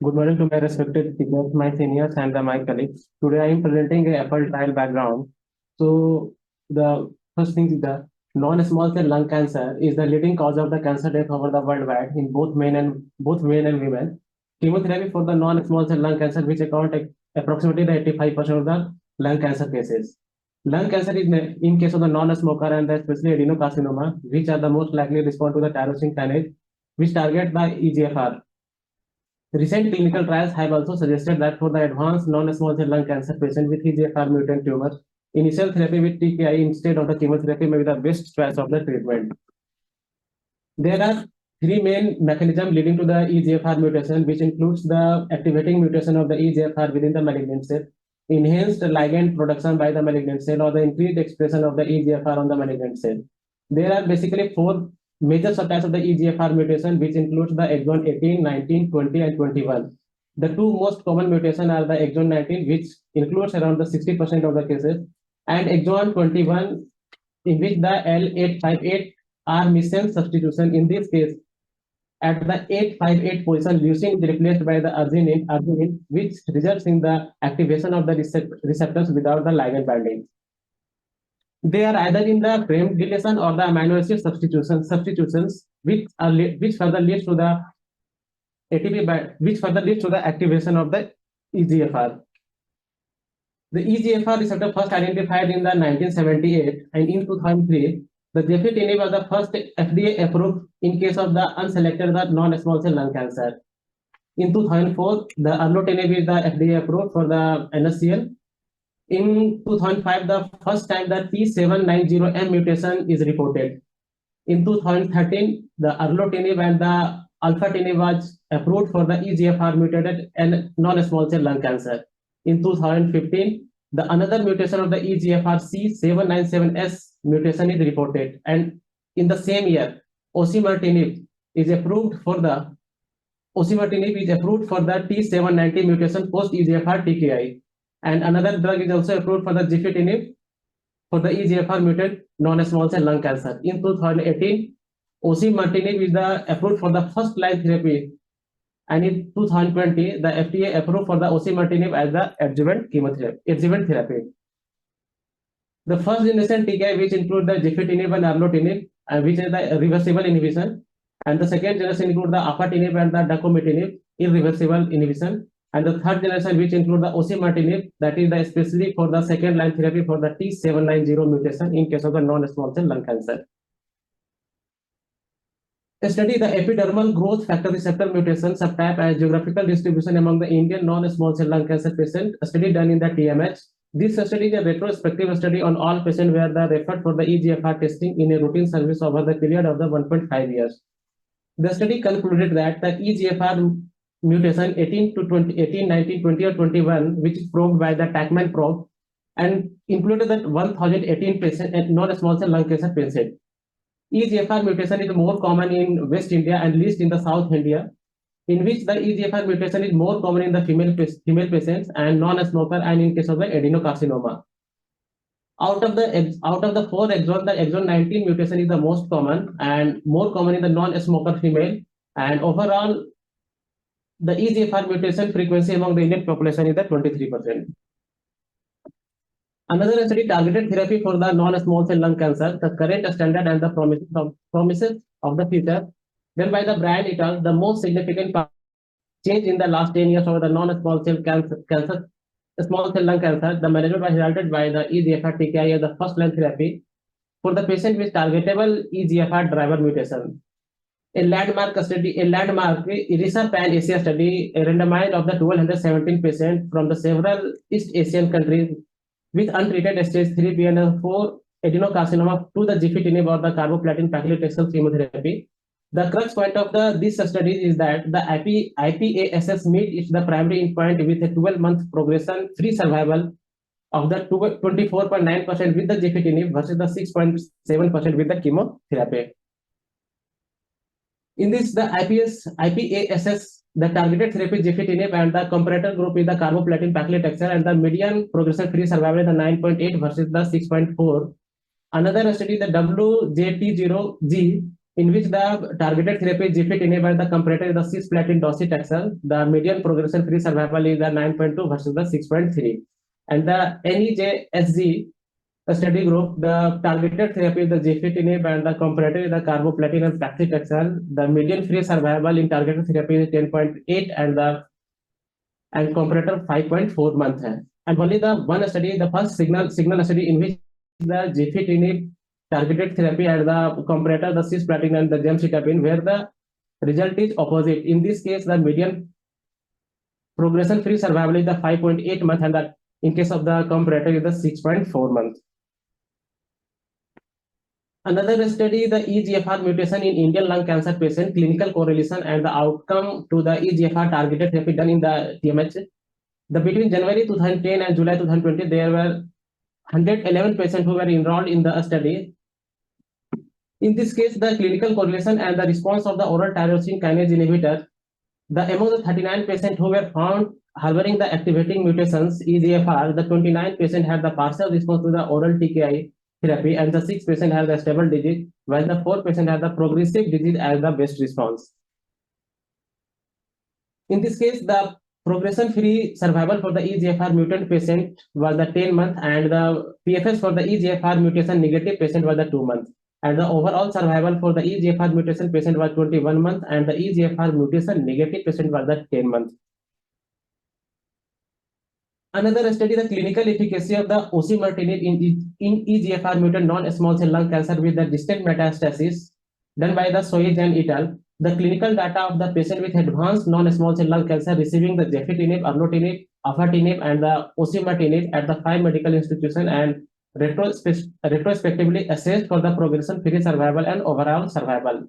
Good morning to my respected speakers, my seniors, and my colleagues. Today I am presenting a Apple trial background. So the first thing is the non-small cell lung cancer is the leading cause of the cancer death over the worldwide in both men and women. Chemotherapy for the non-small cell lung cancer, which account approximately the 85% of the lung cancer cases. Lung cancer is in case of the non-smoker and especially adenocarcinoma, which are the most likely respond to the tyrosine kinase, which target the EGFR. Recent clinical trials have also suggested that for the advanced non-small cell lung cancer patient with EGFR mutant tumors, initial therapy with TKI instead of the chemotherapy may be the best choice of the treatment. There are three main mechanisms leading to the EGFR mutation, which includes the activating mutation of the EGFR within the malignant cell, enhanced ligand production by the malignant cell, or the increased expression of the EGFR on the malignant cell. There are basically four major subtypes of the EGFR mutation, which includes the exon 18, 19, 20, and 21. The two most common mutations are the exon 19, which includes around the 60% of the cases, and exon 21, in which the L858 are missense substitution. In this case, at the 858 position, leucine is replaced by the arginine, which results in the activation of the receptors without the ligand binding. They are either in the frame deletion or the amino acid substitutions, which further leads to the which further leads to the activation of the EGFR. The EGFR receptor first identified in the 1978, and in 2003, the gefitinib was the first FDA approved in case of the unselected non-small cell lung cancer. In 2004, the erlotinib is the FDA approved for the NSCL. In 2005, the first time the T790M mutation is reported. In 2013, the erlotinib and the alphatinib was approved for the EGFR mutated and non-small cell lung cancer. In 2015, the another mutation of the EGFR C797S mutation is reported, and in the same year, osimertinib is approved for the T790 mutation post EGFR TKI, and another drug is also approved for the gefitinib for the EGFR mutant non-small cell lung cancer. In 2018, osimertinib is approved for the first line therapy, and in 2020, the FDA approved for the osimertinib as the adjuvant therapy. The first generation TKI, which include the gefitinib and erlotinib, which is the reversible inhibition, and the second generation include the afatinib and the dacomitinib, irreversible inhibition, and the third generation, which include the osimertinib, that is especially for the second line therapy for the T790 mutation in case of the non-small cell lung cancer. Study the epidermal growth factor receptor mutation subtype as geographical distribution among the Indian non-small cell lung cancer patient. A study done in the TMH. This study is a retrospective study on all patients where they referred for the EGFR testing in a routine service over the period of the 1.5 years. The study concluded that the EGFR mutation 18 to 20, 18, 19, 20, or 21, which is probed by the TACMAN probe, and included that 1,018 patients and non-small cell lung cancer patients. EGFR mutation is more common in West India and least in the South India, in which the EGFR mutation is more common in the female patients and non-smoker, and in case of the adenocarcinoma. Out of the four exons, the exon 19 mutation is the most common and more common in the non-smoker female, and overall, the EGFR mutation frequency among the Indian population is the 23%. Another study targeted therapy for the non-small cell lung cancer, the current standard and the promises of the future, done by the Brand et al. The most significant change in the last 10 years over the non-small cell small cell lung cancer, the management was resulted by the EGFR TKI as the first line therapy for the patient with targetable EGFR driver mutation. A landmark ERISA Pan-Asia study, a randomized of the 1,217 patients from the several East Asian countries with untreated stage 3B and 4 adenocarcinoma to the gefitinib or the carboplatin paclitaxel chemotherapy. The crux point of this study is that the IPASS meet the primary endpoint with a 12-month progression-free survival of the 24.9% with the gefitinib versus the 6.7% with the chemotherapy. In this, the IPASS, the targeted therapy gefitinib, and the comparator group is the carboplatin paclitaxel, and the median progression-free survival is the 9.8 versus the 6.4. Another study, the WJT0G, in which the targeted therapy is gefitinib and the comparator is the cisplatin docetaxel. The median progression-free survival is the 9.2 versus the 6.3. And the NEJSG study group, the targeted therapy is the gefitinib and the comparator is the carboplatin and paclitaxel. The median free survival in targeted therapy is 10.8 and comparator 5.4 months. And only the one study, the first signal study in which the gefitinib targeted therapy and the comparator, the cisplatin and the gemcitabine, where the result is opposite. In this case, the median progression-free survival is the 5.8 months, and that in case of the comparator is the 6.4 months. Another study, the EGFR mutation in Indian lung cancer patient, clinical correlation and the outcome to the EGFR targeted therapy done in the TMH. Between January 2010 and July 2020, there were 111 patients who were enrolled in the study. In this case, the clinical correlation and the response of the oral tyrosine kinase inhibitor, among the 39 patients who were found harboring the activating mutations EGFR, the 29 patients had the partial response to the oral TKI therapy, and the 6 patients had the stable disease, while the 4 patients had the progressive disease as the best response. In this case, the progression-free survival for the EGFR mutant patient was the 10 months, and the PFS for the EGFR mutation negative patient was the 2 months. And the overall survival for the EGFR mutation patient was 21 months, and the EGFR mutation negative patient was the 10 months. Another study, the clinical efficacy of the osimertinib in EGFR mutant non-small cell lung cancer with the distant metastasis, done by the Soij and et al. The clinical data of the patient with advanced non-small cell lung cancer receiving the gefitinib, erlotinib, afatinib, and the osimertinib at the 5 medical institutions and retrospectively assessed for the progression-free survival and overall survival.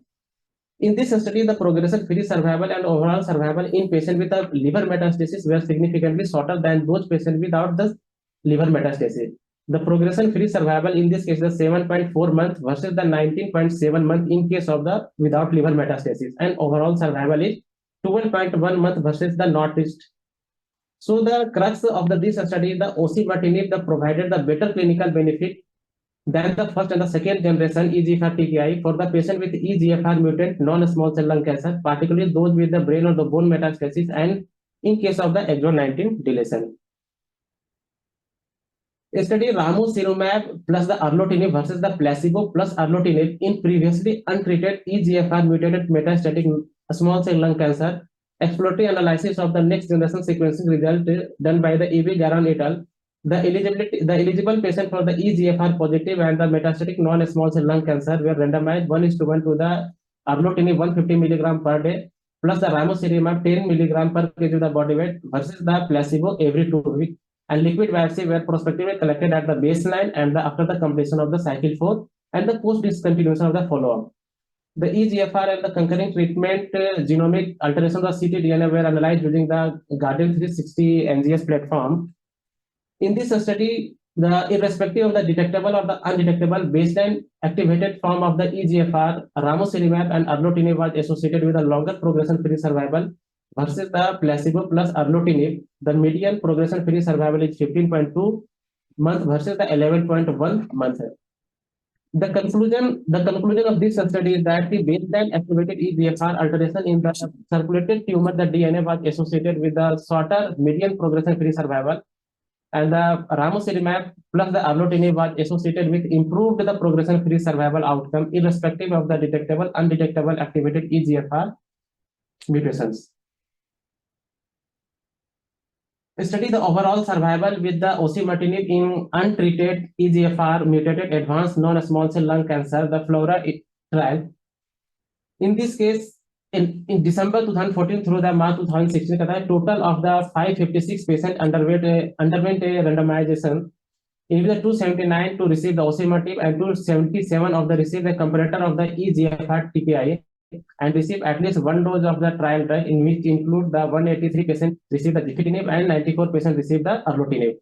In this study, the progression-free survival and overall survival in patients with a liver metastasis were significantly shorter than those patients without the liver metastasis. The progression-free survival in this case is 7.4 months versus the 19.7 months in case of the without liver metastasis, and overall survival is 12.1 months versus the not reached. So the crux of this study, the osimertinib, provided the better clinical benefit than the first and the second generation EGFR TKI for the patient with EGFR mutant non-small cell lung cancer, particularly those with the brain or the bone metastasis, and in case of the exon 19 deletion. Study ramucirumab plus the erlotinib versus the placebo plus erlotinib in previously untreated EGFR mutated metastatic small cell lung cancer. Exploratory analysis of the next generation sequencing result done by the EV Garan et al. The eligible patient for the EGFR positive and the metastatic non-small cell lung cancer were randomized 1:1 to the erlotinib 150 mg per day plus the ramucirumab 10 mg per kg of the body weight versus the placebo every 2 weeks. And liquid biopsy were prospectively collected at the baseline and after the completion of the cycle 4 and the post discontinuation of the follow-up. The EGFR and the concurrent treatment genomic alterations of ctDNA were analyzed using the Guardian 360 NGS platform. In this study, irrespective of the detectable or the undetectable baseline activated form of the EGFR, ramucirumab and erlotinib was associated with a longer progression-free survival versus the placebo plus erlotinib. The median progression-free survival is 15.2 months versus the 11.1 months. The conclusion of this study is that the baseline activated EGFR alteration in the circulated tumor, the DNA, was associated with the shorter median progression-free survival, and the ramucirumab plus the erlotinib was associated with improved the progression-free survival outcome irrespective of the detectable, undetectable activated EGFR mutations. Study the overall survival with the osimertinib in untreated EGFR mutated advanced non-small cell lung cancer, the FLORA trial. In this case, in December 2014 through the March 2016, a total of the 556 patients underwent a randomization, in which 279 to receive the osimertinib and 277 of the receive the comparator of the EGFR TKI and receive at least one dose of the trial drug, in which include the 183 patients receive the gefitinib and 94 patients receive the erlotinib.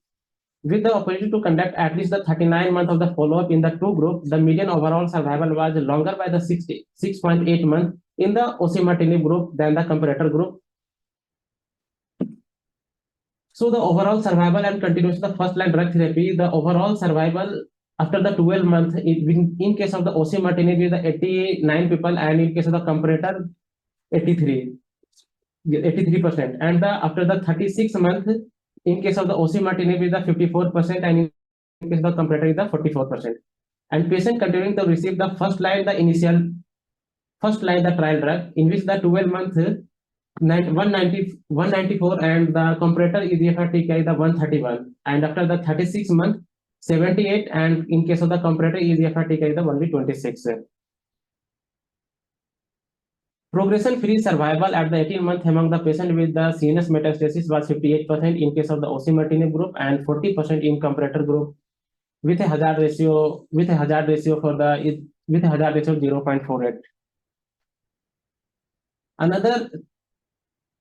With the opportunity to conduct at least the 39 months of the follow-up in the two groups, the median overall survival was longer by the 6.8 months in the osimertinib group than the comparator group. So the overall survival and continuation of first-line drug therapy, the overall survival after the 12 month, in case of the osimertinib is the 89 people, and in case of the comparator 83, 83%. And after the 36 month, in case of the osimertinib is the 54%, and in case of the comparator is the 44%. And patient continuing to receive the first line the trial drug, in which the 12 month 194, and the comparator EGFR TKI the 131, and after the 36 month 78, and in case of the comparator EGFR TKI the only 26. Progression free survival at the 18 month among the patient with the CNS metastasis was 58% in case of the osimertinib group, and 40% in comparator group, with a hazard ratio of 0.48.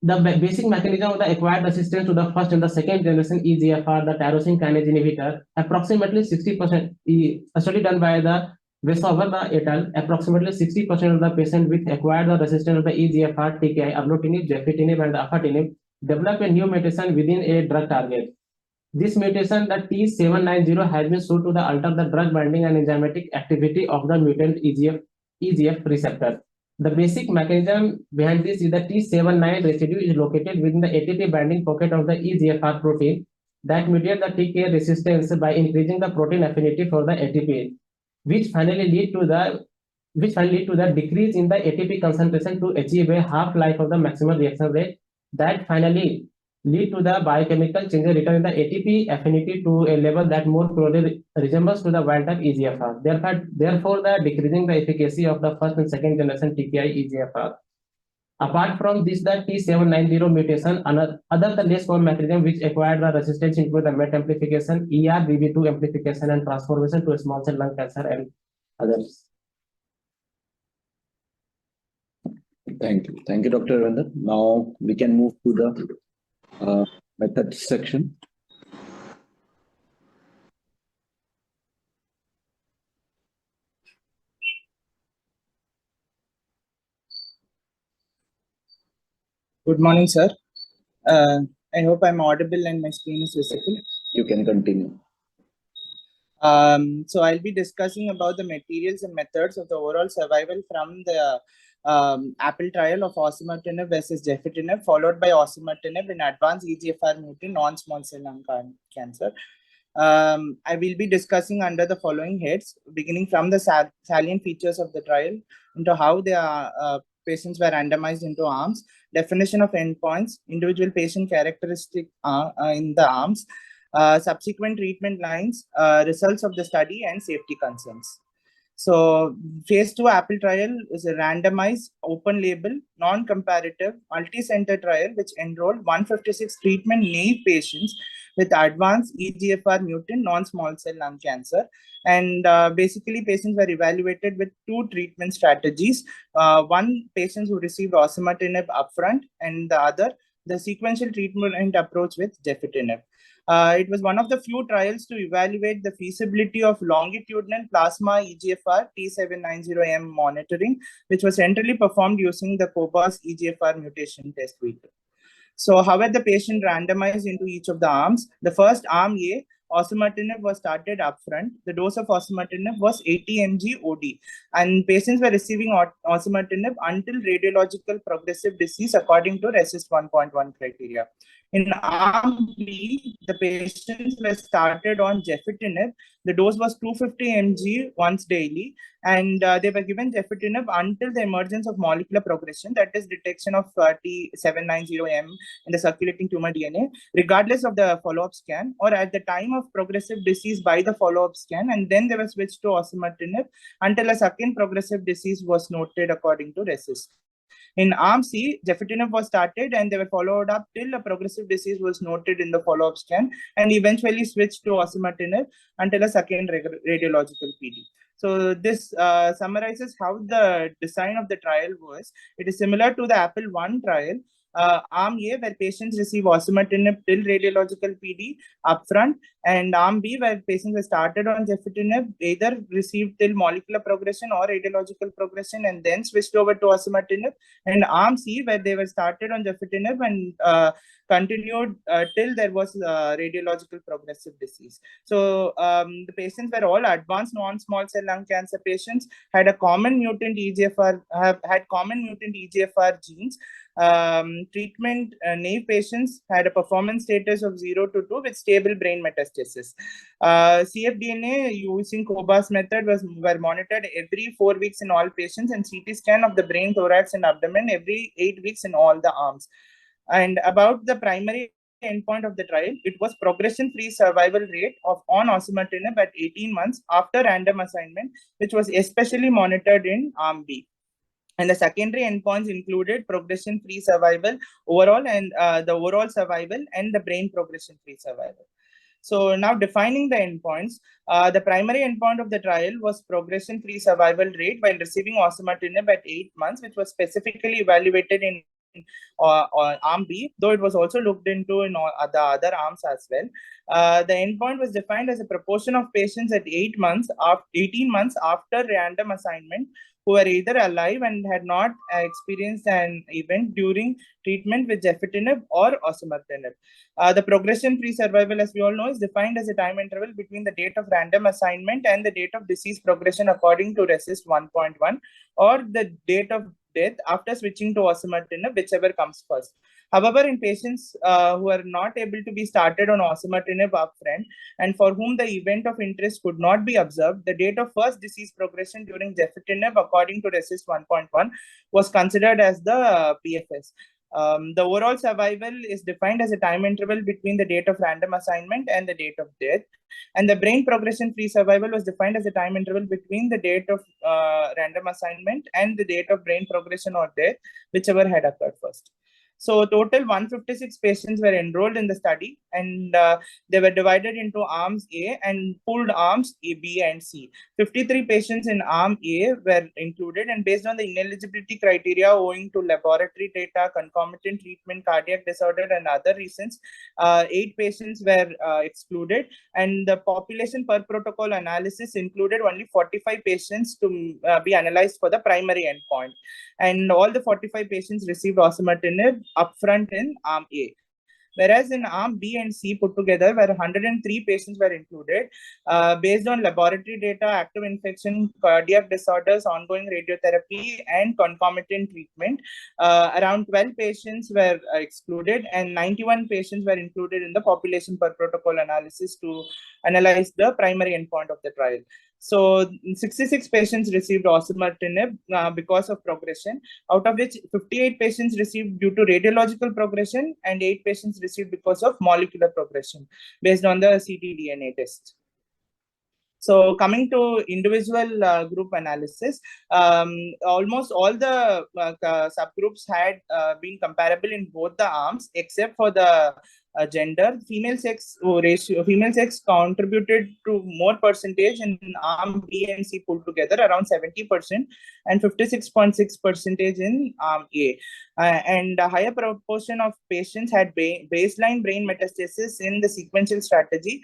The basic mechanism of the acquired resistance to the first and the second generation EGFR, the tyrosine kinase inhibitor, approximately 60%. A study done by the Westover et al. Approximately 60% of the patient with acquired the resistance of the EGFR, TKI, ablotinib, gefitinib, and the afatinib develop a new mutation within a drug target. This mutation, the T790, has been shown to alter the drug binding and enzymatic activity of the mutant EGF receptor. The basic mechanism behind this is the T79 residue is located within the ATP binding pocket of the EGFR protein that mediates the TKI resistance by increasing the protein affinity for the ATP, which finally lead to the decrease in the ATP concentration to achieve a half-life of the maximum reaction rate, that finally lead to the biochemical changes returning the ATP affinity to a level that more closely resembles to the wild type EGFR. Therefore, the decreasing the efficacy of the first and second generation TKI EGFR. Apart from this, the T790 mutation, other the less common mechanism which acquired the resistance include the MET amplification, ERBB2 amplification, and transformation to small cell lung cancer and others. Thank you, Dr. Ravinder. Now we can move to the method section. Good morning, sir. I hope I'm audible and my screen is visible. You can continue. So I'll be discussing about the materials and methods of the overall survival from the Apple trial of osimertinib versus gefitinib, followed by osimertinib in advanced EGFR mutant non-small cell lung cancer. I will be discussing under the following heads, beginning from the salient features of the trial, into how the patients were randomized into arms, definition of endpoints, individual patient characteristic in the arms, subsequent treatment lines, results of the study, and safety concerns. So phase 2 Apple trial is a randomized, open label, non-comparative, multi-center trial which enrolled 156 treatment naive patients with advanced EGFR mutant non-small cell lung cancer. And basically patients were evaluated with two treatment strategies. One, patients who received osimertinib upfront, and the other, the sequential treatment approach with gefitinib. It was one of the few trials to evaluate the feasibility of longitudinal plasma EGFR T790M monitoring, which was centrally performed using the COBAS EGFR mutation test suite. So how were the patient randomized into each of the arms? The first arm A, osimertinib was started upfront. The dose of osimertinib was 80 mg OD, and patients were receiving osimertinib until radiological progressive disease according to RECIST 1.1 criteria. In arm B, the patients were started on gefitinib. The dose was 250 mg once daily, and they were given gefitinib until the emergence of molecular progression, that is detection of T790M in the circulating tumor DNA, regardless of the follow-up scan, or at the time of progressive disease by the follow-up scan, and then they were switched to osimertinib until a second progressive disease was noted according to RECIST. In arm C, gefitinib was started and they were followed up till a progressive disease was noted in the follow-up scan, and eventually switched to osimertinib until a second radiological PD. So this summarizes how the design of the trial was. It is similar to the Apple 1 trial. Arm A, where patients receive osimertinib till radiological PD upfront, and arm B, where patients were started on gefitinib, either received till molecular progression or radiological progression, and then switched over to osimertinib, and arm C, where they were started on gefitinib and continued till there was radiological progressive disease. So the patients were all advanced non-small cell lung cancer patients, had a common mutant EGFR, had common mutant EGFR genes. Treatment naive patients had a performance status of 0 to 2 with stable brain metastasis. CFDNA using COBAS method were monitored every 4 weeks in all patients, and CT scan of the brain, thorax, and abdomen every 8 weeks in all the arms. And about the primary endpoint of the trial, it was progression-free survival rate on osimertinib at 18 months after random assignment, which was especially monitored in arm B. And the secondary endpoints included progression-free survival overall, and the overall survival, and the brain progression-free survival. So now defining the endpoints, the primary endpoint of the trial was progression-free survival rate while receiving osimertinib at 8 months, which was specifically evaluated in arm B, though it was also looked into in all the other arms as well. The endpoint was defined as a proportion of patients at 18 months after random assignment who were either alive and had not experienced an event during treatment with gefitinib or osimertinib. The progression-free survival, as we all know, is defined as a time interval between the date of random assignment and the date of disease progression according to RECIST 1.1, or the date of death after switching to osimertinib, whichever comes first. However, in patients who are not able to be started on osimertinib upfront and for whom the event of interest could not be observed, the date of first disease progression during gefitinib according to RECIST 1.1 was considered as the PFS. The overall survival is defined as a time interval between the date of random assignment and the date of death. And the brain progression-free survival was defined as a time interval between the date of random assignment and the date of brain progression or death, whichever had occurred first. So total 156 patients were enrolled in the study, and they were divided into arms A and pooled arms A, B, and C. 53 patients in arm A were included, and based on the ineligibility criteria owing to laboratory data, concomitant treatment, cardiac disorder, and other reasons, 8 patients were excluded, and the population per protocol analysis included only 45 patients to be analyzed for the primary endpoint. And all the 45 patients received osimertinib upfront in arm A. Whereas in arm B and C put together, where 103 patients were included, based on laboratory data, active infection, cardiac disorders, ongoing radiotherapy, and concomitant treatment, around 12 patients were excluded, and 91 patients were included in the population per protocol analysis to analyze the primary endpoint of the trial. So 66 patients received osimertinib because of progression, out of which 58 patients received due to radiological progression and 8 patients received because of molecular progression based on the ctDNA test. So coming to individual group analysis, almost all the subgroups had been comparable in both the arms except for the gender. Female sex contributed to more percentage in arm B and C put together, around 70%, and 56.6% in arm A. And a higher proportion of patients had baseline brain metastasis in the sequential strategy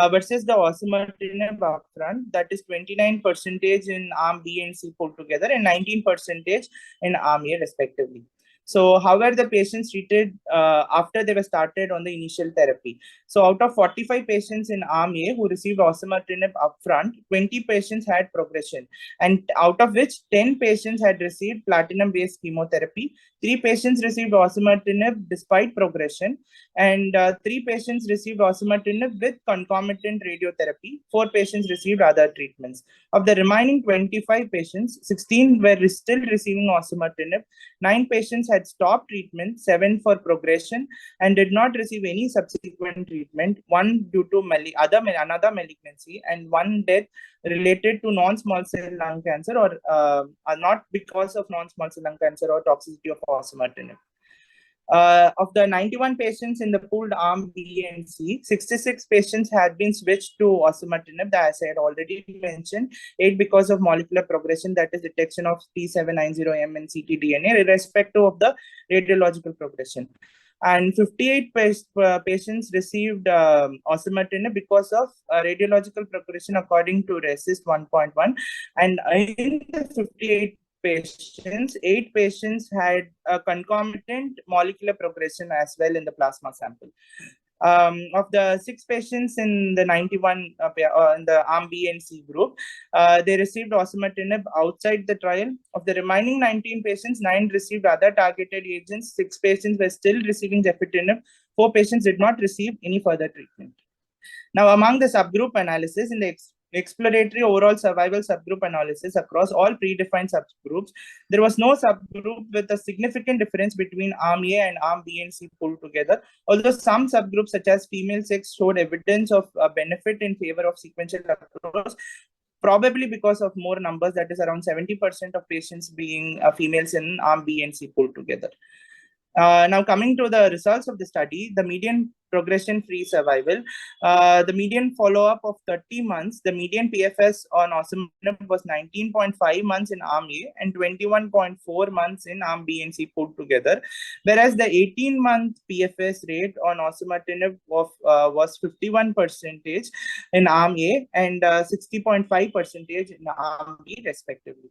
versus the osimertinib upfront, that is 29% in arm B and C put together and 19% in arm A respectively. So how were the patients treated after they were started on the initial therapy? So out of 45 patients in arm A who received osimertinib upfront, 20 patients had progression, and out of which 10 patients had received platinum-based chemotherapy, 3 patients received osimertinib despite progression, and 3 patients received osimertinib with concomitant radiotherapy. 4 patients received other treatments. Of the remaining 25 patients, 16 were still receiving osimertinib, 9 patients had stopped treatment, 7 for progression, and did not receive any subsequent treatment, 1 due to another malignancy, and 1 death related to non-small cell lung cancer or not because of non-small cell lung cancer or toxicity of osimertinib. Of the 91 patients in the pooled arm B and C, 66 patients had been switched to osimertinib, as I had already mentioned, 8 because of molecular progression, that is detection of T790M and ctDNA, irrespective of the radiological progression. And 58 patients received osimertinib because of radiological progression according to RECIST 1.1. And in the 58 patients, 8 patients had a concomitant molecular progression as well in the plasma sample. Of the 6 patients in the 91 in the arm B and C group, they received osimertinib outside the trial. Of the remaining 19 patients, 9 received other targeted agents, 6 patients were still receiving gefitinib, 4 patients did not receive any further treatment. Now, among the subgroup analysis in the exploratory overall survival subgroup analysis across all predefined subgroups, there was no subgroup with a significant difference between arm A and arm B and C pulled together, although some subgroups such as female sex showed evidence of benefit in favor of sequential approach, probably because of more numbers, that is around 70% of patients being females in arm B and C pulled together. Now coming to the results of the study, the median progression-free survival, the median follow-up of 30 months, the median PFS on osimertinib was 19.5 months in arm A and 21.4 months in arm B and C put together, whereas the 18-month PFS rate on osimertinib was 51% in arm A and 60.5% in arm B respectively.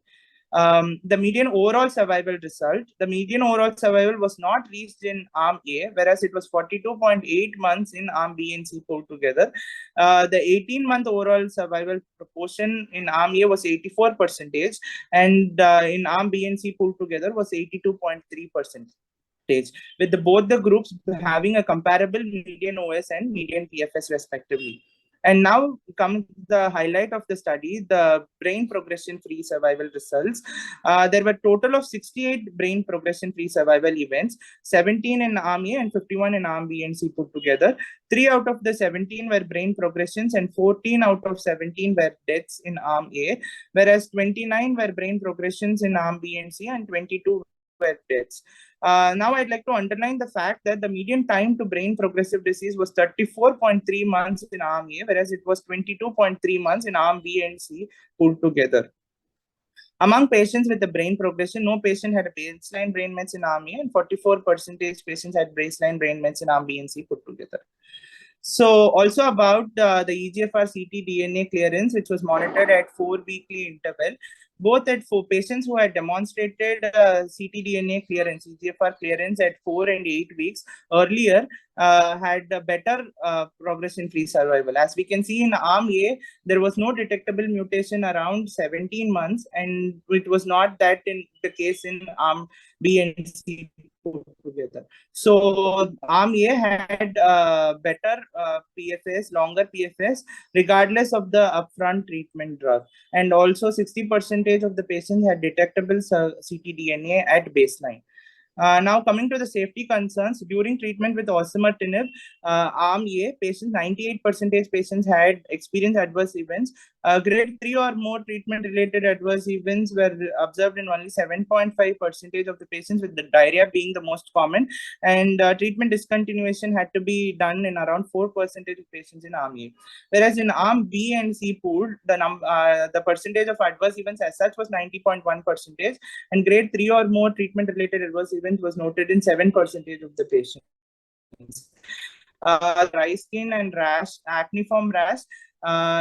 The median overall survival result, the median overall survival was not reached in arm A, whereas it was 42.8 months in arm B and C put together. The 18-month overall survival proportion in arm A was 84%, and in arm B and C put together was 82.3%. With both the groups having a comparable median OS and median PFS respectively. And now comes the highlight of the study, the brain progression-free survival results. There were total of 68 brain progression-free survival events, 17 in arm A and 51 in arm B and C put together. 3 out of the 17 were brain progressions and 14 out of 17 were deaths in arm A, whereas 29 were brain progressions in arm B and C and 22 were deaths. Now I'd like to underline the fact that the median time to brain progressive disease was 34.3 months in arm A, whereas it was 22.3 months in arm B and C put together. Among patients with the brain progression, no patient had a baseline brain mets in arm A, and 44% patients had baseline brain mets in arm B and C put together. So also about the EGFR ctDNA clearance, which was monitored at 4 weekly interval, both at 4 patients who had demonstrated ctDNA clearance, EGFR clearance at 4 and 8 weeks earlier, had a better progression-free survival. As we can see in arm A, there was no detectable mutation around 17 months, and it was not that in the case in arm B and C put together. So arm A had better PFS, longer PFS, regardless of the upfront treatment drug. And also 60% of the patients had detectable ctDNA at baseline. Now coming to the safety concerns, during treatment with osimertinib, arm A patients, 98% patients had experienced adverse events. Grade 3 or more treatment-related adverse events were observed in only 7.5% of the patients, with the diarrhea being the most common, and treatment discontinuation had to be done in around 4% of patients in arm A. Whereas in arm B and C pooled, the percentage of adverse events as such was 90.1%, and grade 3 or more treatment-related adverse events was noted in 7% of the patients. Dry skin and rash, acneiform rash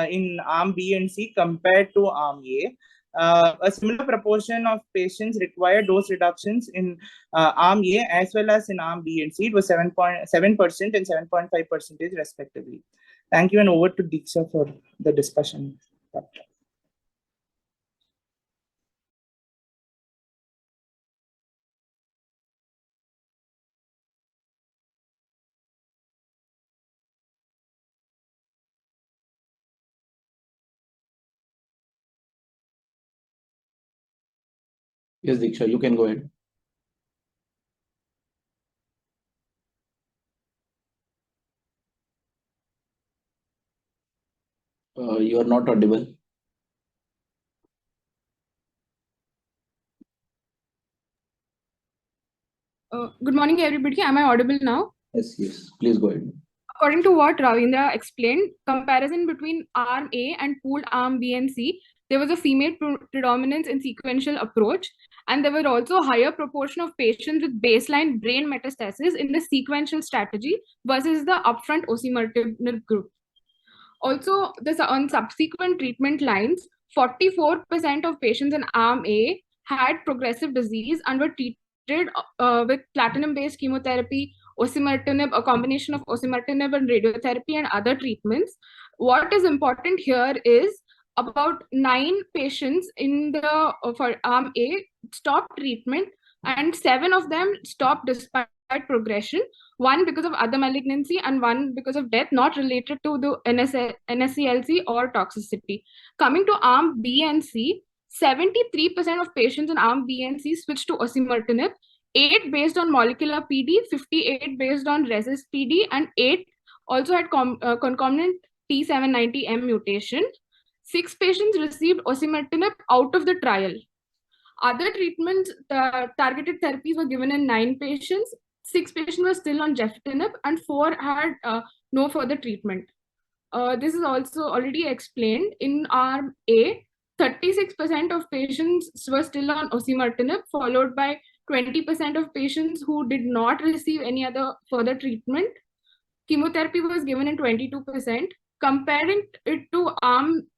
in arm B and C compared to arm A. A similar proportion of patients required dose reductions in arm A as well as in arm B and C. It was 7.7% and 7.5% respectively. Thank you, and over to Diksha for the discussion. Yes, Diksha, you can go ahead. You are not audible. Good morning, everybody. Am I audible now? Yes, yes. Please go ahead. According to what Ravindra explained, comparison between arm A and pooled arm B and C, there was a female predominance in sequential approach, and there were also a higher proportion of patients with baseline brain metastasis in the sequential strategy versus the upfront osimertinib group. Also, on subsequent treatment lines, 44% of patients in arm A had progressive disease and were treated with platinum-based chemotherapy, osimertinib, a combination of osimertinib and radiotherapy and other treatments. What is important here is about 9 patients in the for arm A stopped treatment, and 7 of them stopped despite progression, 1 because of other malignancy and 1 because of death not related to the NSCLC or toxicity. Coming to arm B and C, 73% of patients in arm B and C switched to osimertinib, 8 based on molecular PD, 58 based on resist PD, and 8 also had concomitant T790M mutation. 6 patients received osimertinib out of the trial. Other treatments, targeted therapies were given in 9 patients. 6 patients were still on gefitinib and 4 had no further treatment. This is also already explained. In arm A, 36% of patients were still on osimertinib, followed by 20% of patients who did not receive any other further treatment. Chemotherapy was given in 22%. Comparing it to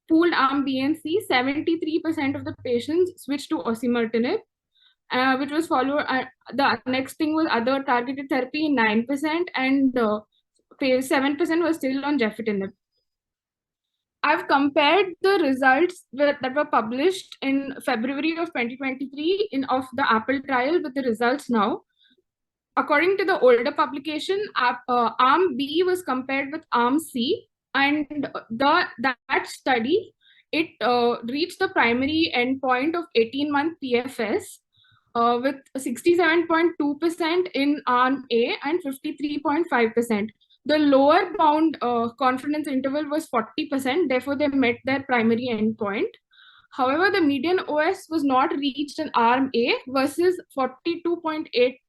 pooled arm B and C, 73% of the patients switched to osimertinib, which was followed. The next thing was other targeted therapy, 9%, and 7% was still on gefitinib. I've compared the results that were published in February of 2023 of the Apple trial with the results now. According to the older publication, arm B was compared with arm C, and that study, it reached the primary endpoint of 18-month PFS with 67.2% in arm A and 53.5%. The lower bound confidence interval was 40%, therefore they met their primary endpoint. However, the median OS was not reached in arm A versus 42.8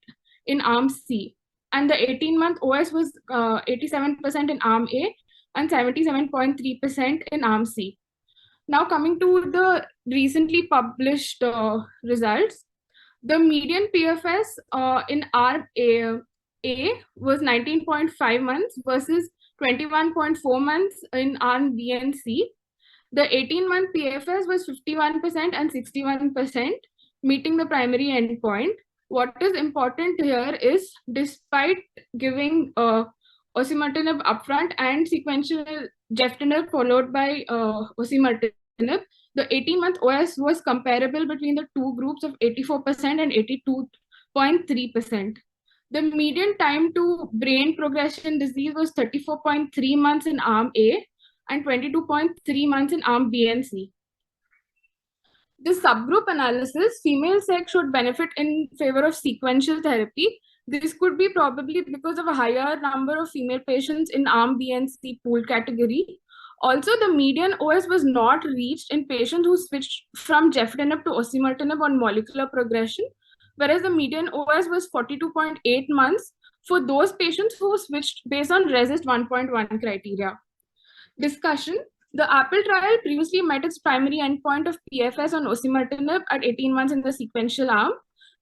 in arm C, and the 18-month OS was 87% in arm A and 77.3% in arm C. Now coming to the recently published results, the median PFS in arm A was 19.5 months versus 21.4 months in arm B and C. The 18-month PFS was 51% and 61%, meeting the primary endpoint. What is important here is, despite giving osimertinib upfront and sequential gefitinib followed by osimertinib, the 18-month OS was comparable between the two groups of 84% and 82.3%. The median time to brain progression disease was 34.3 months in arm A and 22.3 months in arm B and C. The subgroup analysis, female sex should benefit in favor of sequential therapy. This could be probably because of a higher number of female patients in arm B and C pool category. Also, the median OS was not reached in patients who switched from gefitinib to osimertinib on molecular progression, whereas the median OS was 42.8 months for those patients who switched based on RECIST 1.1 criteria. Discussion. The Apple trial previously met its primary endpoint of PFS on osimertinib at 18 months in the sequential arm.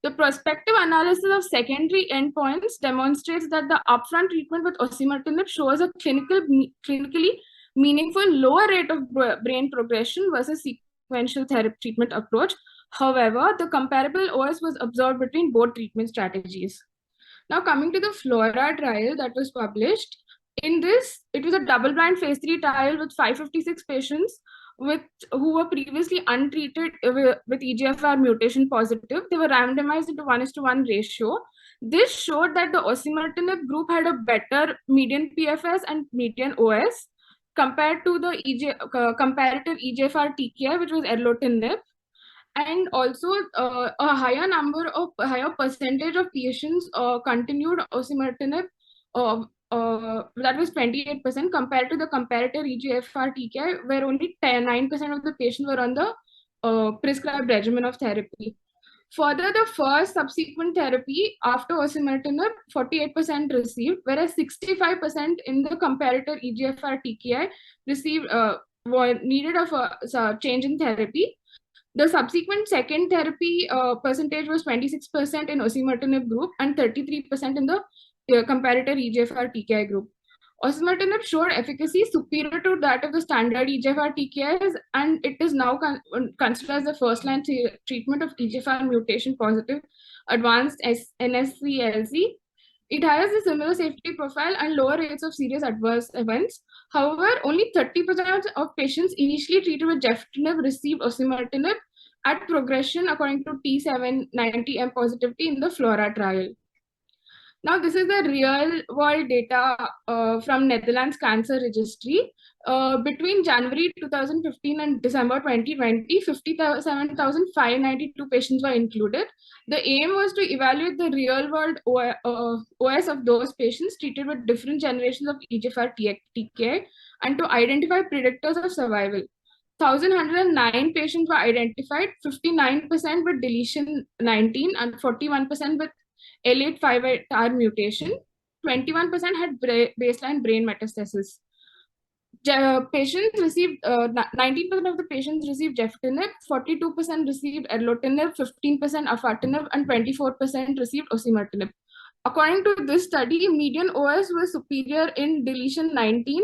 The prospective analysis of secondary endpoints demonstrates that the upfront treatment with osimertinib shows a clinically meaningful lower rate of brain progression versus sequential therapy treatment approach. However, the comparable OS was observed between both treatment strategies. Now coming to the Flora trial that was published. In this, it was a double-blind phase 3 trial with 556 patients who were previously untreated with EGFR mutation positive. They were randomized into 1:1 ratio. This showed that the osimertinib group had a better median PFS and median OS compared to the comparative EGFR TKI, which was erlotinib. And also a higher percentage of patients continued osimertinib. That was 28% compared to the comparator EGFR TKI, where only 9% of the patients were on the prescribed regimen of therapy. Further, the first subsequent therapy after osimertinib, 48% received, whereas 65% in the comparator EGFR TKI received needed of a change in therapy. The subsequent second therapy percentage was 26% in osimertinib group and 33% in the comparator EGFR TKI group. Osimertinib showed efficacy superior to that of the standard EGFR TKIs, and it is now considered as the first-line treatment of EGFR mutation positive advanced NSCLC. It has a similar safety profile and lower rates of serious adverse events. However, only 30% of patients initially treated with gefitinib received osimertinib at progression according to T790M positivity in the FLORA trial. Now, this is the real world data from Netherlands Cancer Registry. Between January 2015 and December 2020, 57,592 patients were included. The aim was to evaluate the real world OS of those patients treated with different generations of EGFR TKI and to identify predictors of survival. 1,109 patients were identified, 59% with deletion 19 and 41% with L858R mutation. 21% had baseline brain metastasis. Patients received 19% of the patients received gefitinib, 42% received erlotinib, 15% afatinib, and 24% received osimertinib. According to this study, median OS was superior in deletion 19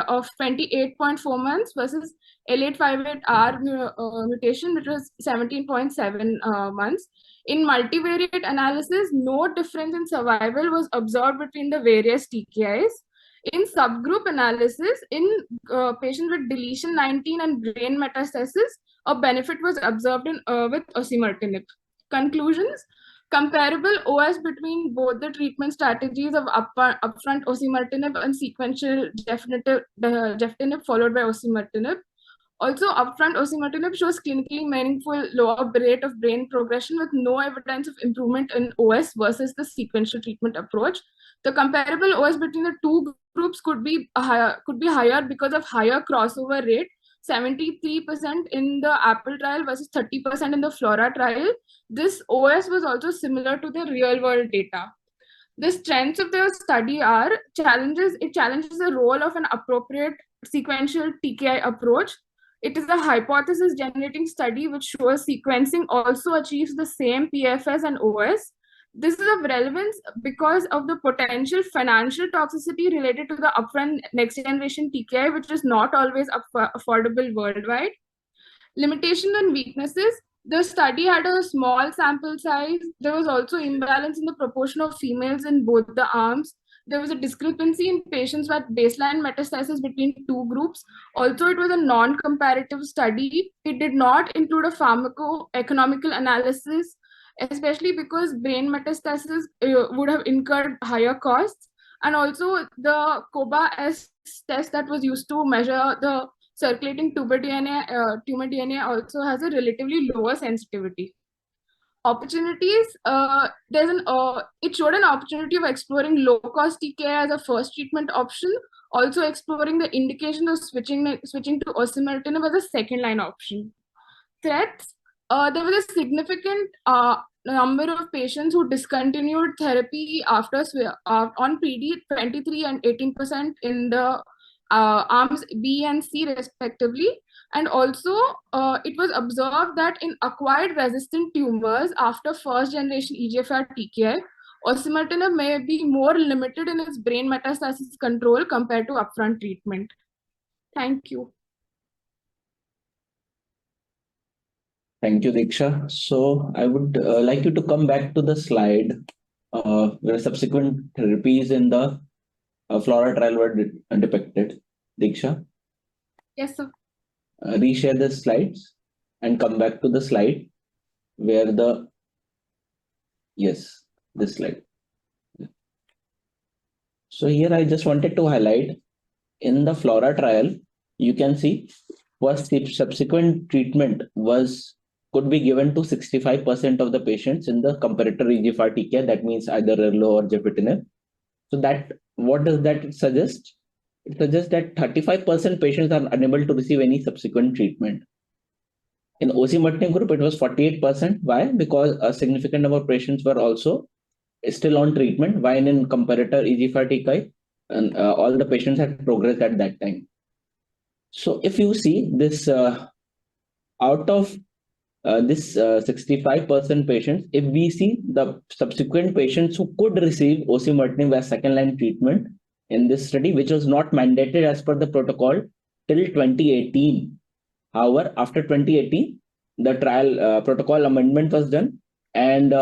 of 28.4 months versus L858R mutation, which was 17.7 months. In multivariate analysis, no difference in survival was observed between the various TKIs. In subgroup analysis, in patients with deletion 19 and brain metastasis, a benefit was observed in, with osimertinib. Conclusions: comparable OS between both the treatment strategies of upfront osimertinib and sequential gefitinib followed by osimertinib. Also, upfront osimertinib shows clinically meaningful lower rate of brain progression with no evidence of improvement in OS versus the sequential treatment approach. The comparable OS between the two groups could be higher because of higher crossover rate, 73% in the Apple trial versus 30% in the FLORA trial. This OS was also similar to the real world data. The strengths of the study are it challenges the role of an appropriate sequential TKI approach. It is a hypothesis generating study which shows sequencing also achieves the same PFS and OS. This is of relevance because of the potential financial toxicity related to the upfront next generation TKI, which is not always affordable worldwide. Limitation and weaknesses. The study had a small sample size. There was also imbalance in the proportion of females in both the arms. There was a discrepancy in patients with baseline metastasis between two groups. Also, it was a non-comparative study. It did not include a pharmacoeconomical analysis, especially because brain metastasis would have incurred higher costs. And also, the COBA-S test that was used to measure the circulating tumor DNA also has a relatively lower sensitivity. Opportunities, it showed an opportunity of exploring low-cost TKI as a first treatment option, also exploring the indication of switching to osimertinib as a second-line option. Threats, there was a significant number of patients who discontinued therapy after on PD, 23 and 18% in the arms B and C respectively. And also, it was observed that in acquired resistant tumors after first generation EGFR TKI, osimertinib may be more limited in its brain metastasis control compared to upfront treatment. Thank you. Thank you, Diksha. So I would like you to come back to the slide where subsequent therapies in the FLORA trial were depicted. Diksha? Yes, sir. Reshare the slides and come back to the slide where this slide. So here I just wanted to highlight in the FLORA trial, you can see first subsequent treatment could be given to 65% of the patients in the comparator EGFR TKI, that means either erlo or gefitinib. So what does that suggest? It suggests that 35% patients are unable to receive any subsequent treatment. In osimertinib group, it was 48%. Why? Because a significant number of patients were also still on treatment, while in comparator EGFR TKI, and all the patients had progressed at that time. So if you see this, out of this 65% patients, if we see the subsequent patients who could receive osimertinib as second-line treatment, in this study, which was not mandated as per the protocol till 2018. However, after 2018, the trial protocol amendment was done, and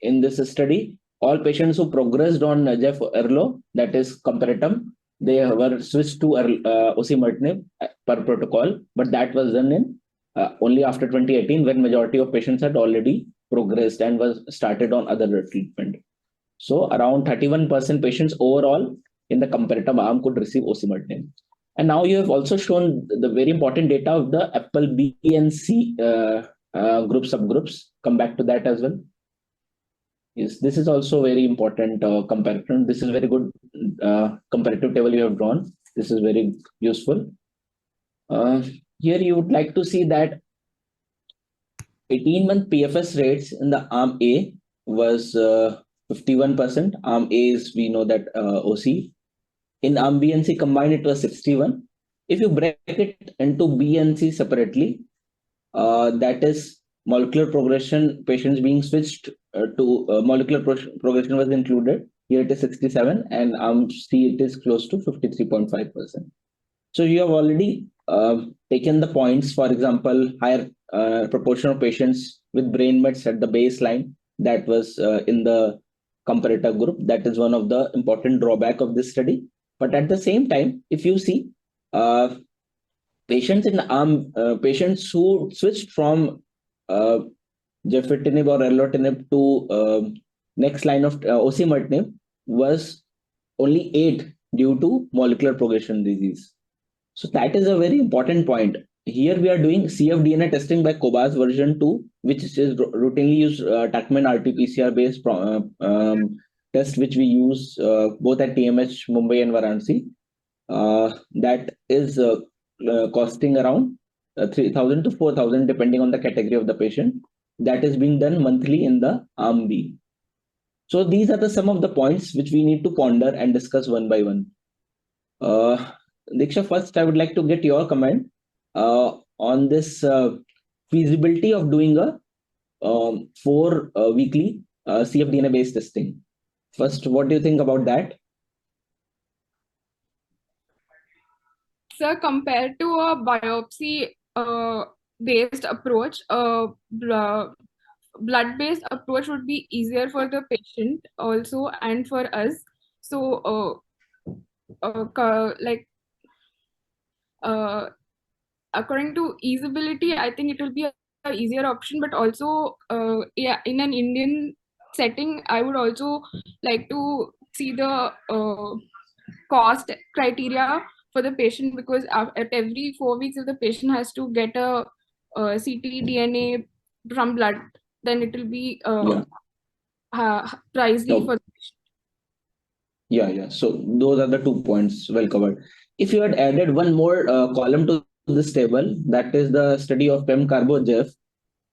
in this study, all patients who progressed on Jef Erlo, that is comparatum, they were switched to osimertinib per protocol, but that was done in only after 2018, when majority of patients had already progressed and was started on other treatment. So around 31% patients overall in the comparative arm could receive osimertinib. And now you have also shown the very important data of the Apple B and C group subgroups. Come back to that as well. Yes, this is also very important comparison. This is very good comparative table you have drawn. This is very useful. Here you would like to see that 18-month PFS rates in the arm A was 51%. Arm A is, we know that OC. In arm B and C combined, it was 61. If you break it into B and C separately, that is molecular progression, patients being switched to molecular progression was included. Here it is 67, and arm C it is close to 53.5%. So you have already taken the points. For example, higher proportion of patients with brain mets at the baseline, that was in the comparator group. That is one of the important drawback of this study. But at the same time, if you see patients in arm, patients who switched from gefitinib or erlotinib to next line of osimertinib was only 8 due to molecular progression disease. So that is a very important point. Here we are doing cfDNA testing by COBAS version 2, which is routinely used Tuckman RT-PCR based test, which we use both at TMH Mumbai and Varanasi. That is costing around 3,000 to 4,000 depending on the category of the patient. That is being done monthly in the arm B. So these are some of the points which we need to ponder and discuss one by one. Diksha, first I would like to get your comment on this feasibility of doing a 4 weekly cfDNA based testing. First, what do you think about that? Sir, compared to a biopsy based approach, blood-based approach would be easier for the patient also and for us. So, according to easeability, I think it will be an easier option. But also, yeah, in an Indian setting, I would also like to see the cost criteria for the patient, because at every 4 weeks, if the patient has to get a ctDNA from blood, then it will be pricey for the patient. Yeah. So those are the 2 points well covered. If you had added one more column to this table, that is the study of PEM-CarboJEF,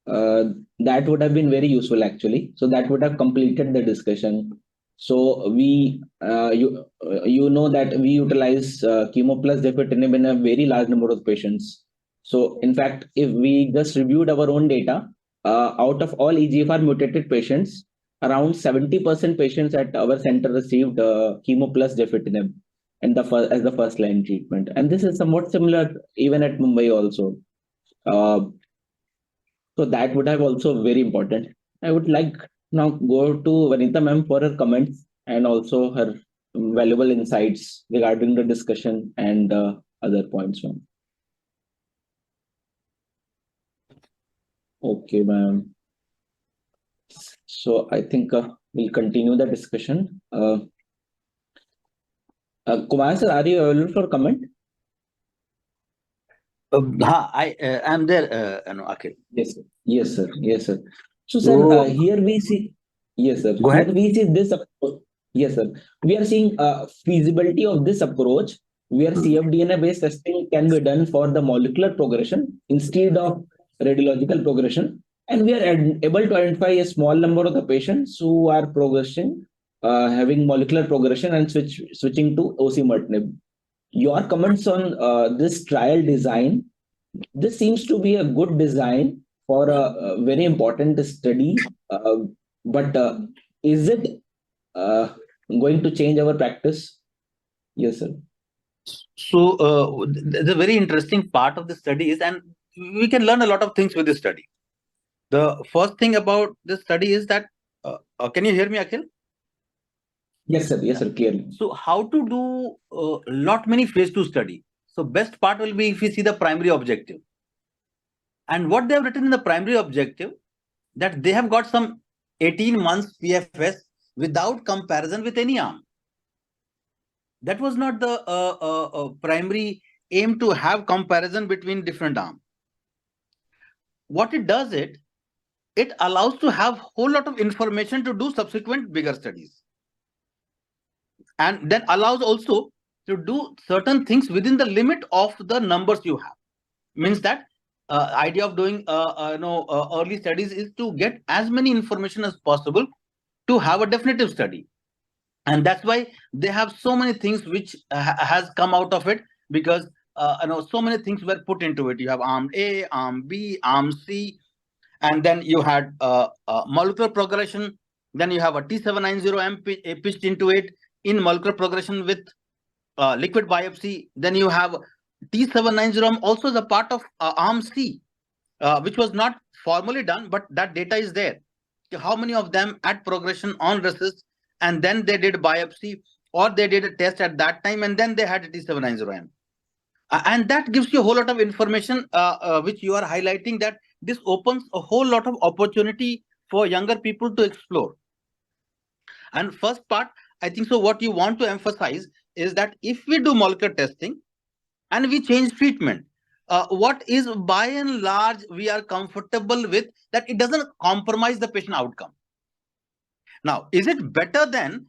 that would have been very useful actually. So that would have completed the discussion. So we, you know that we utilize chemo plus gefitinib in a very large number of patients. So in fact, if we just reviewed our own data, out of all EGFR mutated patients, around 70% patients at our center received chemo plus gefitinib and as the first line treatment. And this is somewhat similar even at Mumbai also. So that would have also very important. I would like now go to Vanita ma'am for her comments and also her valuable insights regarding the discussion and other points, ma'am. Okay, ma'am. So I think we'll continue the discussion. Kumar sir, are you available for comment? I am there, Akhil. Yes, sir. So, sir, here we see. Yes, sir. Go ahead. Here we see this approach. Yes, sir. We are seeing feasibility of this approach where cfDNA based testing can be done for the molecular progression instead of radiological progression, and we are able to identify a small number of the patients who are progressing, having molecular progression and switching to osimertinib. Your comments on this trial design. This seems to be a good design for a very important study, but is it going to change our practice? Yes, sir. So the very interesting part of the study is, and we can learn a lot of things with this study. The first thing about this study is that, can you hear me, Akhil? Yes, sir. Yes, sir. Clearly. So how to do lot many phase 2 study. So best part will be if we see the primary objective. And what they have written in the primary objective, that they have got some 18 months PFS without comparison with any arm. That was not the primary aim to have comparison between different arms. What it does, it allows to have whole lot of information to do subsequent bigger studies. And then allows also to do certain things within the limit of the numbers you have. Means that idea of doing early studies is to get as many information as possible to have a definitive study. And that's why they have so many things which has come out of it, because so many things were put into it. You have arm A, arm B, arm C, and then you had molecular progression. Then you have a T790M pitched into it in molecular progression with liquid biopsy. Then you have T790M also as a part of arm C, which was not formally done, but that data is there. How many of them at progression on RECIST, and then they did biopsy, or they did a test at that time, and then they had a T790M. And that gives you a whole lot of information, which you are highlighting, that this opens a whole lot of opportunity for younger people to explore. And first part, I think so, what you want to emphasize is that if we do molecular testing and we change treatment, what is by and large we are comfortable with, that it doesn't compromise the patient outcome. Now, is it better than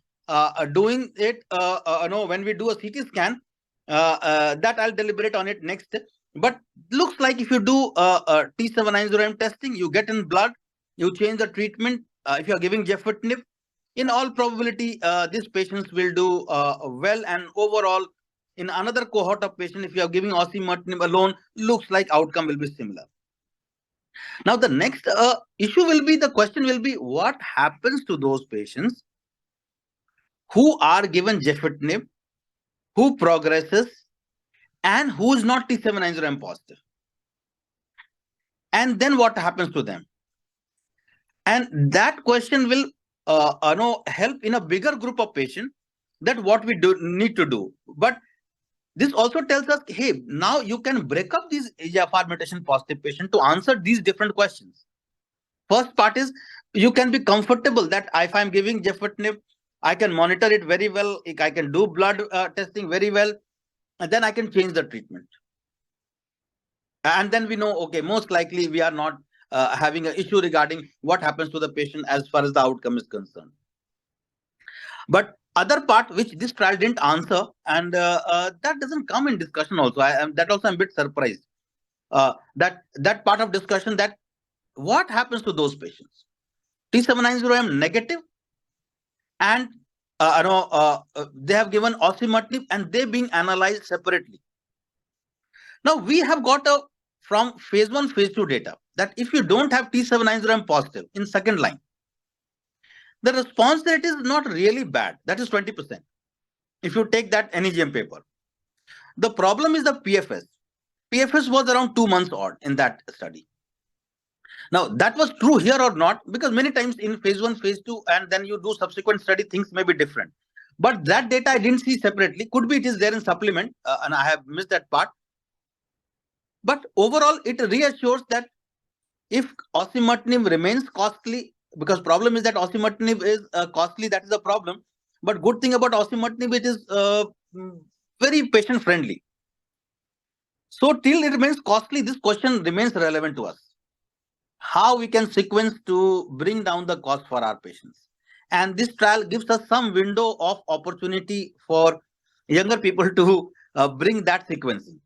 doing it when we do a CT scan? That I'll deliberate on it next. But looks like if you do T790M testing, you get in blood, you change the treatment. If you are giving gefitinib, in all probability, these patients will do well. And overall, in another cohort of patients, if you are giving osimertinib alone, looks like outcome will be similar. Now, the next issue will be, the question will be, what happens to those patients who are given gefitinib, who progresses, and who is not T790M positive? And then what happens to them? And that question will help in a bigger group of patients, that what we need to do. But this also tells us, hey, now you can break up these EGFR mutation positive patients to answer these different questions. First part is, you can be comfortable that if I'm giving gefitinib, I can monitor it very well, I can do blood testing very well, and then I can change the treatment. And then we know, okay, most likely we are not having an issue regarding what happens to the patient as far as the outcome is concerned. But other part which this trial didn't answer, and that doesn't come in discussion also. That also I'm a bit surprised. That part of discussion, that what happens to those patients? T790M negative, and they have given osimertinib, and they being analyzed separately. Now we have got from phase 1, phase 2 data, that if you don't have T790M positive in second line, the response rate is not really bad. That is 20%. If you take that NEGM paper. The problem is the PFS. PFS was around 2 months odd in that study. Now, that was true here or not, because many times in phase 1, phase 2, and then you do subsequent study, things may be different. But that data I didn't see separately. Could be it is there in supplement, and I have missed that part. But overall, it reassures that if osimertinib remains costly, because problem is that osimertinib is costly, that is the problem. But good thing about osimertinib, it is very patient friendly. So till it remains costly, this question remains relevant to us. How we can sequence to bring down the cost for our patients. And this trial gives us some window of opportunity for younger people to bring that sequencing.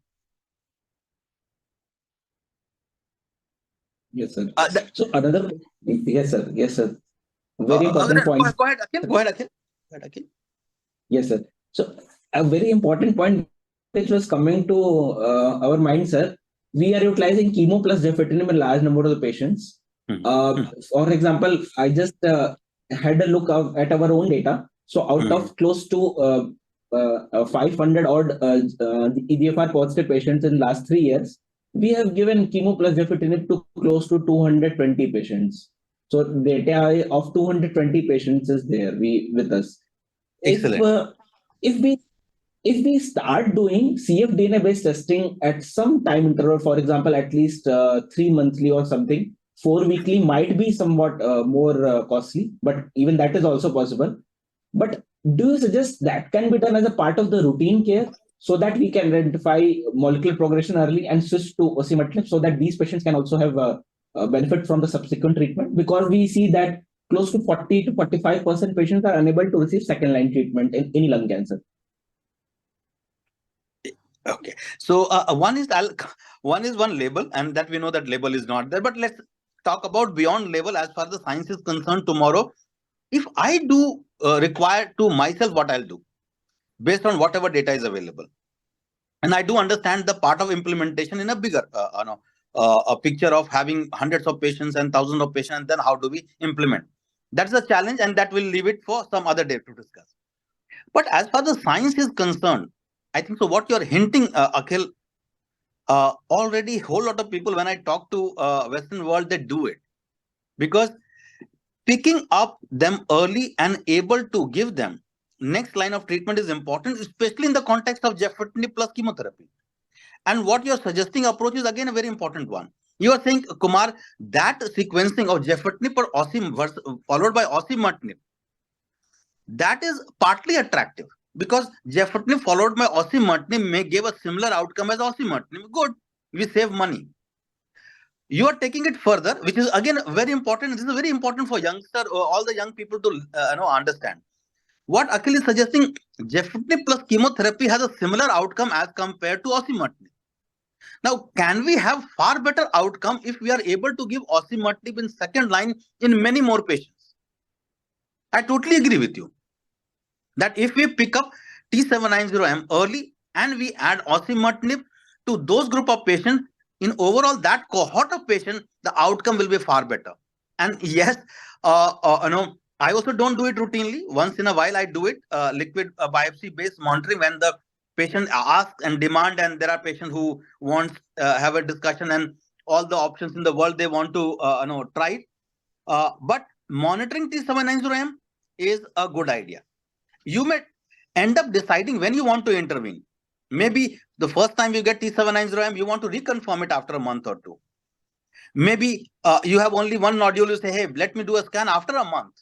Yes, sir. So another, yes, sir. Yes, sir. Very important point. Go ahead, Akhil. Go ahead, Akhil. Yes, sir. So a very important point which was coming to our mind, sir. We are utilizing chemo plus gefitinib in large number of the patients. For example, I just had a look at our own data. So out of close to 500 odd EGFR positive patients in last 3 years, we have given chemo plus gefitinib to close to 220 patients. So data of 220 patients is there with us. Excellent. If we start doing cfDNA based testing at some time interval, for example, at least 3 monthly or something, 4 weekly might be somewhat more costly, but even that is also possible. But do you suggest that can be done as a part of the routine care so that we can identify molecular progression early and switch to osimertinib so that these patients can also have a benefit from the subsequent treatment? Because we see that close to 40 to 45% patients are unable to receive second line treatment in any lung cancer. Okay. So one is one label, and that we know that label is not there. But let's talk about beyond label as far as the science is concerned tomorrow. If I do require to myself, what I'll do based on whatever data is available, and I do understand the part of implementation in a bigger a picture of having hundreds of patients and thousands of patients, and then how do we implement? That's a challenge, and that will leave it for some other day to discuss. But as far as the science is concerned, I think so. What you're hinting, Akhil, already whole lot of people, when I talk to Western world, they do it because picking up them early and able to give them next line of treatment is important, especially in the context of gefitinib plus chemotherapy. And what you're suggesting approach is again a very important one. You are saying, Kumar, that sequencing of gefitinib or osim followed by osimertinib, that is partly attractive because gefitinib followed by osimertinib may give a similar outcome as osimertinib. Good, we save money. You are taking it further, which is again very important. This is very important for youngster, all the young people to understand. What Akhil is suggesting, gefitinib plus chemotherapy has a similar outcome as compared to osimertinib. Now, can we have far better outcome if we are able to give osimertinib in second line in many more patients? I totally agree with you that if we pick up T790M early and we add osimertinib to those group of patients, in overall that cohort of patients, the outcome will be far better. And yes, I also don't do it routinely. Once in a while, I do it liquid biopsy based monitoring when the patient asks and demand, and there are patients who want have a discussion and all the options in the world they want to try it. But monitoring T790M is a good idea. You may end up deciding when you want to intervene. Maybe the first time you get T790M, you want to reconfirm it after a month or two. Maybe you have only one nodule, you say, hey, let me do a scan after a month.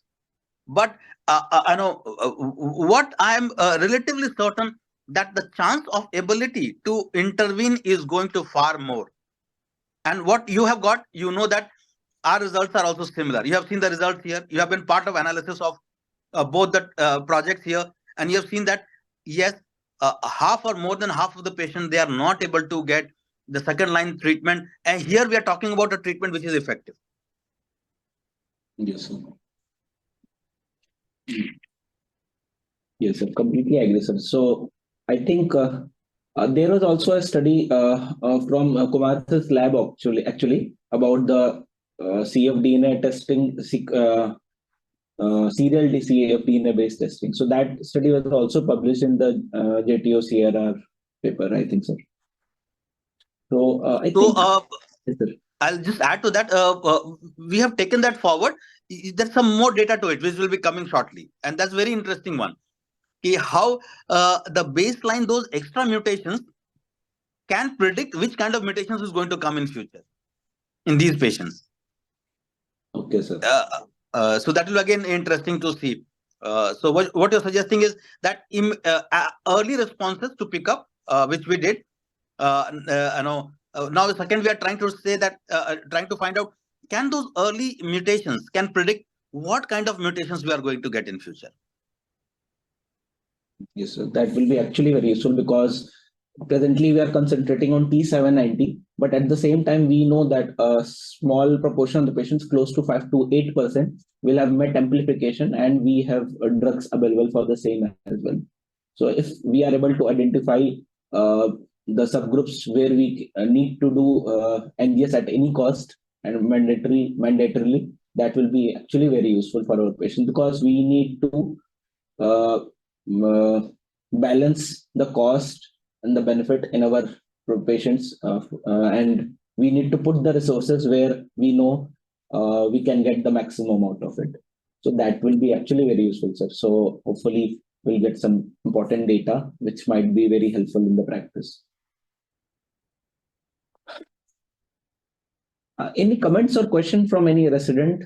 But what I am relatively certain that the chance of ability to intervene is going to far more. And what you have got, you know that our results are also similar. You have seen the results here. You have been part of analysis of both the projects here, and you have seen that yes, half or more than half of the patients, they are not able to get the second line treatment, and here we are talking about a treatment which is effective. Yes, sir. Yes, sir. Completely agree, sir. So I think there was also a study from Kumar's lab actually about the cfDNA testing, serial cfDNA based testing. So that study was also published in the JTO-CRR paper, I think, sir. So I think. Yes, sir. I'll just add to that. We have taken that forward. There's some more data to it, which will be coming shortly, and that's very interesting one. How the baseline, those extra mutations can predict which kind of mutations is going to come in future in these patients. Okay, sir. So that will again interesting to see. So what you're suggesting is that early responses to pick up, which we did. Now second, we are trying to say that trying to find out, can those early mutations can predict what kind of mutations we are going to get in future. Yes, sir. That will be actually very useful because presently we are concentrating on T790, but at the same time we know that a small proportion of the patients, close to 5 to 8%, will have MET amplification, and we have drugs available for the same as well. So if we are able to identify the subgroups where we need to do NGS at any cost and mandatorily, that will be actually very useful for our patients, because we need to balance the cost and the benefit in our patients, and we need to put the resources where we know we can get the maximum out of it. So that will be actually very useful, sir. So hopefully we'll get some important data which might be very helpful in the practice. Any comments or question from any resident?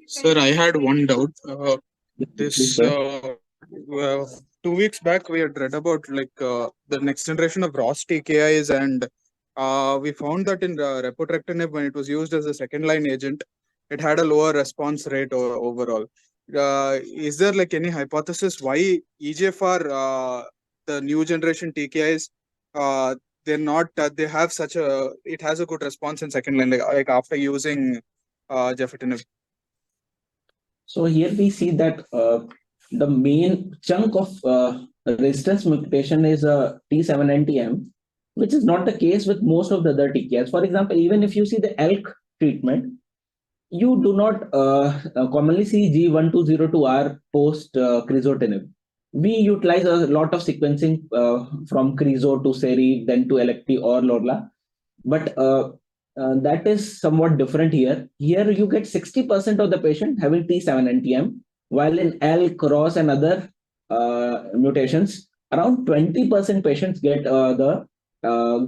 Sir, I had one doubt. Please, sir. 2 weeks back, we had read about the next generation of ROS TKIs, and we found that in repotrectinib, when it was used as a second-line agent, it had a lower response rate overall. Is there any hypothesis why EGFR, the new generation TKIs, they're not they have such a it has a good response in second line like after using gefitinib? So here we see that the main chunk of resistance mutation is a T790M, which is not the case with most of the other TKIs. For example, even if you see the ALK treatment, you do not commonly see G1202R post crizotinib. We utilize a lot of sequencing from crizo to seri, then to LFT or LORLA, but that is somewhat different here. Here you get 60% of the patient having T790M, while in ALK, ROS and other mutations, around 20% patients get the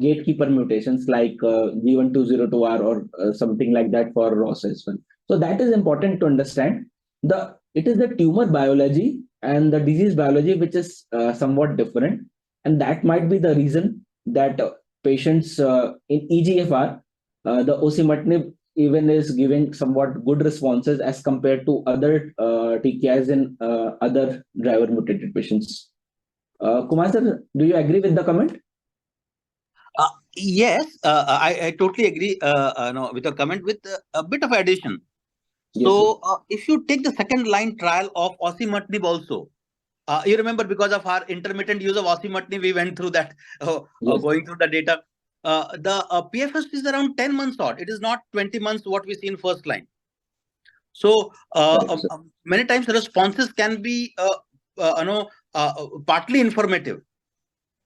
gatekeeper mutations like G1202R or something like that for ROS as well. So that is important to understand. It is the tumor biology and the disease biology which is somewhat different, and that might be the reason that patients in EGFR, the osimertinib even is giving somewhat good responses as compared to other TKIs in other driver mutated patients. Kumar sir, do you agree with the comment? Yes, I totally agree with your comment with a bit of addition. Yes, so if you take the second line trial of osimertinib also, you remember because of our intermittent use of osimertinib, we went through that, Yes. going through the data. The PFS is around 10 months odd. It is not 20 months what we see in first line. So Correct, many times responses can be partly informative.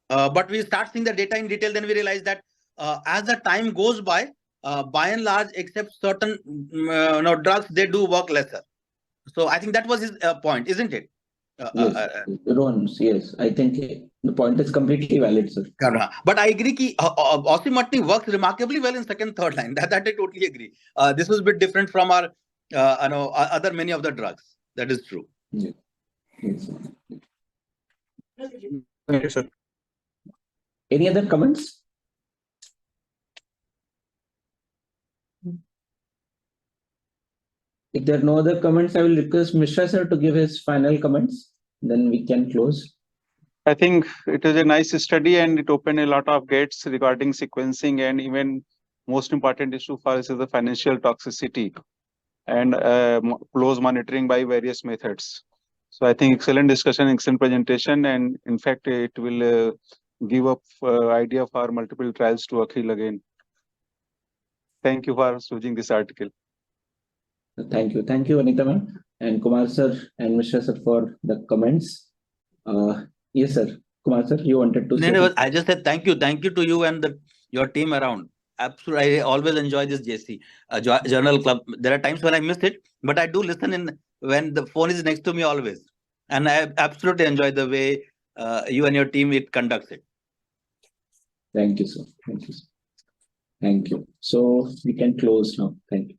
But we start seeing the data in detail, then we realize that as the time goes by and large, except certain drugs, they do work lesser. So I think that was his point, isn't it? Yes, Rohan, yes, I think the point is completely valid, sir. But I agree that osimertinib works remarkably well in second, third line. That I totally agree. This was a bit different from our other many of the drugs. That is true. Yes. Yes. Thank you, sir. Any other comments? If there are no other comments, I will request Mishra sir to give his final comments. Then we can close. I think it was a nice study and it opened a lot of gates regarding sequencing, and even most important issue for us is the financial toxicity and close monitoring by various methods. So I think excellent discussion, excellent presentation, and in fact it will give up idea for multiple trials to Akhil again. Thank you for choosing this article. Thank you, Anita ma'am, and Kumar sir and Mishra sir for the comments. Yes, sir. Kumar sir, you wanted to say? No, I just said thank you to you and your team around. Absolutely, I always enjoy this JC Journal Club. There are times when I miss it, but I do listen when the phone is next to me always, and I absolutely enjoy the way you and your team conducts it. Thank you, sir. Thank you. So we can close now. Thank you.